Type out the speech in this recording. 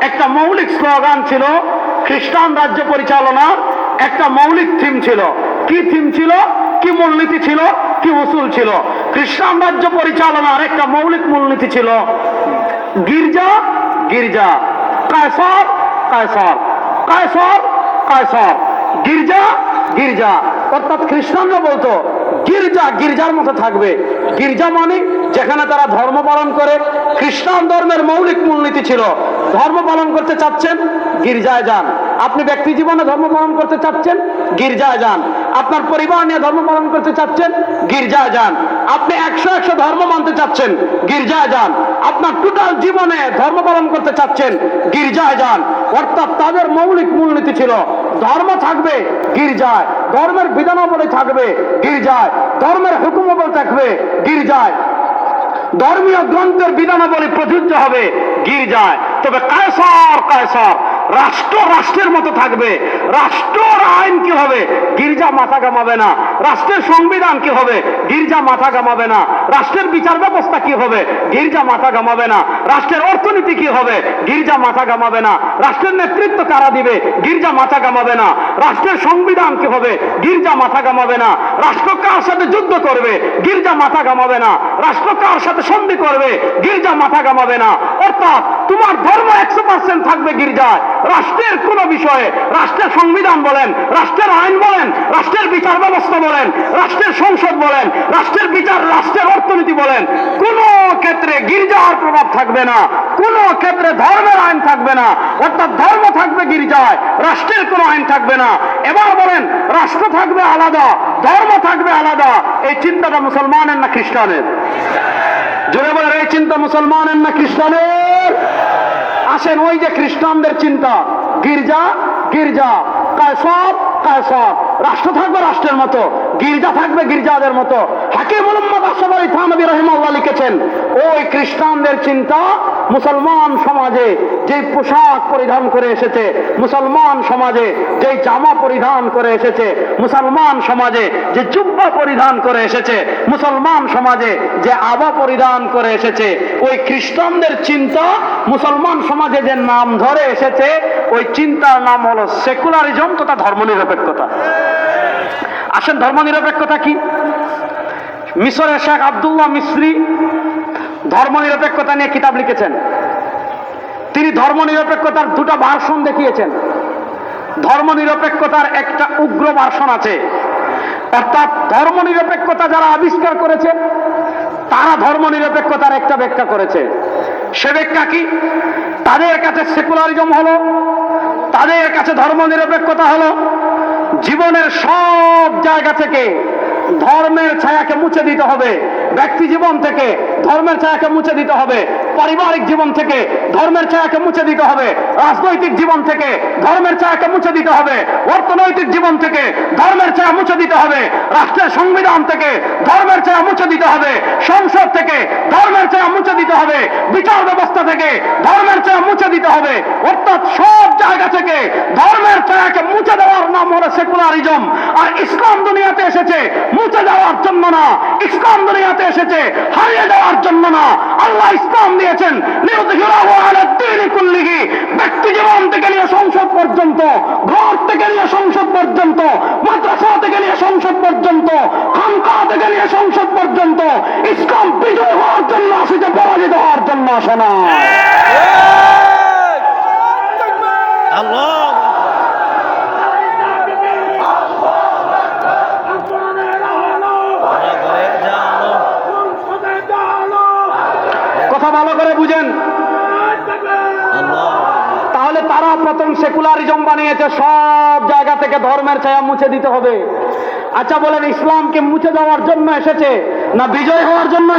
একটা মৌলিক স্লোগান ছিল, খ্রিস্টান রাজ্য পরিচালনার একটা মৌলিক থিম ছিল। কি থিম ছিল, কি মূলনীতি ছিল, কি উসুল ছিল? খ্রিস্টান রাজ্য পরিচালনার একটা মৌলিক মূলনীতি ছিল গির্জা গির্জা, কায়সার কায়সার, কায়সার কায়সার, গির্জা গির্জা। অর্থাৎ খ্রিস্টানরা বলতো গির্জা গির্জার মতো থাকবে। গির্জা মানে যেখানে তারা ধর্ম পালন করে। খ্রিস্টান ধর্মের মৌলিক মূলনীতি ছিল ধর্ম পালন করতে চাচ্ছেন, গির্জায় যান। আপনি ব্যক্তি জীবনে ধর্ম পালন করতে চাচ্ছেন, গির্জায় যান। আপনার পরিবার নিয়ে ধর্ম পালন করতে চাচ্ছেন, গির্জায় যান। আপনি 100 ধর্ম মানতে চাচ্ছেন, গির্জায় যান। আপনার টোটাল জীবনে ধর্ম পালন করতে চাচ্ছেন, গির্জায় যান। অর্থাৎ তাদের মৌলিক মূলনীতি ছিল ধর্ম থাকবে গির্জায়, ধর্মের বিধানাবলী থাকবে গির্জায়, ধর্মের হুকুমাবলী থাকবে গির্জায়, ধর্মীয় গ্রন্থের বিধানাবলী প্রযোজ্য হবে গির্জায়। তবে কায়সার কায়সার, রাষ্ট্র রাষ্ট্রের মতো থাকবে। রাষ্ট্রের আইন কি হবে, গির্জা মাথা ঘামাবে না। রাষ্ট্রের সংবিধান কি হবে, গির্জা মাথা ঘামাবে না। রাষ্ট্রের বিচার ব্যবস্থা কি হবে, গির্জা মাথা ঘামাবে না। রাষ্ট্রের অর্থনীতি কি হবে, গির্জা মাথা ঘামাবে না। রাষ্ট্রের নেতৃত্ব কারা দিবে, গির্জা মাথা ঘামাবে না। রাষ্ট্রের সংবিধান কি হবে, গির্জা মাথা ঘামাবে না। রাষ্ট্র কার সাথে যুদ্ধ করবে, গির্জা মাথা ঘামাবে না। রাষ্ট্র কার সাথে সন্ধি করবে, গির্জা মাথা ঘামাবে না। অর্থাৎ তোমার ধর্ম 100% থাকবে গির্জায়। রাষ্ট্রের কোন বিষয়ে, রাষ্ট্রের সংবিধান বলেন, রাষ্ট্রের আইন বলেন, রাষ্ট্রের বিচার ব্যবস্থা বলেন, রাষ্ট্রের সংসদ বলেন, রাষ্ট্রের বিচার, রাষ্ট্রের অর্থনীতি বলেন, কোন ক্ষেত্রে গির্জার প্রভাব থাকবে না, কোন ক্ষেত্রে ধর্মের আইন থাকবে না। অর্থাৎ ধর্ম থাকবে গির্জায়, রাষ্ট্রের কোনো আইন থাকবে না। এবার বলেন, রাষ্ট্র থাকবে আলাদা, ধর্ম থাকবে আলাদা, এই চিন্তাটা মুসলমানের না খ্রিস্টানের? জোরে বলেন, এই চিন্তা মুসলমানের না খ্রিস্টানের? আসেন, ওই যে খ্রিস্টানদের চিন্তা, গির্জা গির্জা, কায়সার কায়সার, রাষ্ট্র থাকবে রাষ্ট্রের মতো, গির্জা থাকবে গির্জাদের মতো। হাকিম মুহাম্মদ আশরাফ আলী থানভী রাহিমাহুল্লাহ লিখেছেন, ওই খ্রিস্টানদের চিন্তা মুসলমান সমাজে যে পোশাক পরিধান করে এসেছে, মুসলমান সমাজে যে জামা পরিধান করে এসেছে, মুসলমান সমাজে যে জুব্বা পরিধান করে এসেছে, মুসলমান সমাজে যে আবা পরিধান করে এসেছে, ওই খ্রিস্টানদের চিন্তা মুসলমান সমাজে যে নাম ধরে এসেছে, ওই চিন্তার নাম হলো সেকুলারিজম তথা ধর্মনিরপেক্ষতা। আসেন, ধর্মনিরপেক্ষতা কি? মিশরের শেখ আব্দুল্লাহ মিসরি ধর্মনিরপেক্ষতা নিয়ে কিতাব লিখেছেন। তিনি ধর্মনিরপেক্ষতার দুটো ভার্সন দেখিয়েছেন। ধর্মনিরপেক্ষতার একটা উগ্র ভার্সন আছে, অর্থাৎ ধর্মনিরপেক্ষতা যারা আবিষ্কার করেছে তারা ধর্মনিরপেক্ষতার একটা ব্যাখ্যা করেছে। সে ব্যাখ্যা কি? তাদের কাছে সেকুলারিজম হলো, তাদের কাছে ধর্মনিরপেক্ষতা হলো জীবনের সব জায়গা থেকে ধর্মের ছায়াকে মুছে দিতে হবে। ব্যক্তি জীবন থেকে ধর্মের ছায়াকে মুছে দিতে হবে, পারিবারিক জীবন থেকে ধর্মের ছায়াকে মুছে দিতে হবে, রাজনৈতিক জীবন থেকে ধর্মের ছায়াকে মুছে দিতে হবে, অর্থনৈতিক জীবন থেকে ধর্মের ছায়া মুছে দিতে হবে, রাষ্ট্রের সংবিধান থেকে ধর্মের ছায়া মুছে দিতে হবে, সংসদ থেকে ধর্মের ছায়া মুছে দিতে হবে, বিচার ব্যবস্থা থেকে ধর্মের ছায়া মুছে দিতে হবে। অর্থাৎ সব জায়গা থেকে ধর্মের ছায়াকে মুছে দেওয়ার নাম হলো সেকুলারিজম। আর ইসলাম দুনিয়াতে এসেছে মুছে যাওয়ার জন্য না, ইসলাম দুনিয়াতে এসেছে হারিয়ে যাওয়ার জন্য না। আল্লাহ ইসলাম দিয়েছেন লিইয়ুযহিরাহু আলা দ্বীনি কুল্লিহি, ব্যক্তি জীবন থেকে নিয়ে সংসদ পর্যন্ত, ঘর থেকে নিয়ে সংসদ পর্যন্ত, মাদ্রাসা থেকে নিয়ে সংসদ পর্যন্ত, খানকা থেকে নিয়ে সংসদ পর্যন্ত। ইসলাম বিজয় হওয়ার জন্য আসেছে, পরাজিত হওয়ার জন্য আসে না। আল্লাহ কথা ভালো করে বুঝেন। তাহলে তারা প্রথম সেকুলারিজম বানিয়েছে, সব জায়গা থেকে ধর্মের ছায়া মুছে দিতে হবে। আচ্ছা বলেন, ইসলামকে মুছে দেওয়ার জন্য এসেছে না বিজয় হওয়ার জন্য?